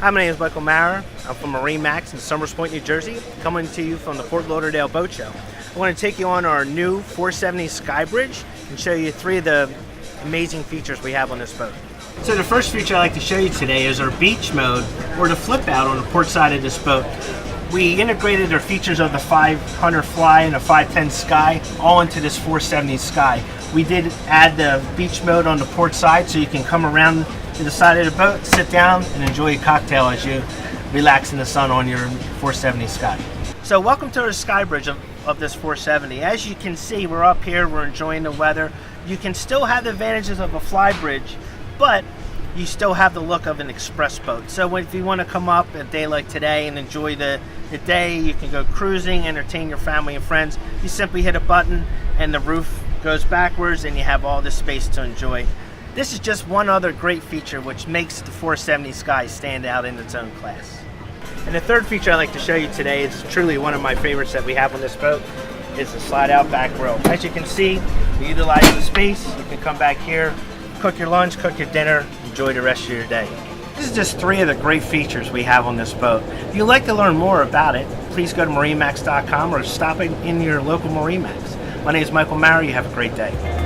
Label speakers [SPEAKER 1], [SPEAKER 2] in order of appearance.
[SPEAKER 1] Hi, my name is Michael Mara. I'm from MarineMax in Somers Point, New Jersey, coming to you from the Fort Lauderdale Boat Show. I want to take you on our new 470 SKYBridge and show you three of the amazing features we have on this boat. So the first feature I'd like to show you today is our beach mode, or the flip out on the port side of this boat. We integrated our features of the 500 Fly and the 510 Sky all into this 470 Sky. We did add the beach mode on the port side so you can come around to the side of the boat, sit down, and enjoy a cocktail as you relax in the sun on your 470 Sky. So welcome to the SKYBridge of this 470. As you can see, we're up here, we're enjoying the weather. You can still have the advantages of a flybridge, but you still have the look of an express boat. So if you want to come up a day like today and enjoy the day, you can go cruising, entertain your family and friends. You simply hit a button and the roof goes backwards and you have all this space to enjoy. This is just one other great feature which makes the 470 Sky stand out in its own class. And the third feature I'd like to show you today is truly one of my favorites that we have on this boat, is the slide out back row. As you can see, we utilize the space. You can come back here, cook your lunch, cook your dinner, enjoy the rest of your day. This is just three of the great features we have on this boat. If you'd like to learn more about it, please go to MarineMax.com or stop in your local MarineMax. My name is Michael Mara. You have a great day.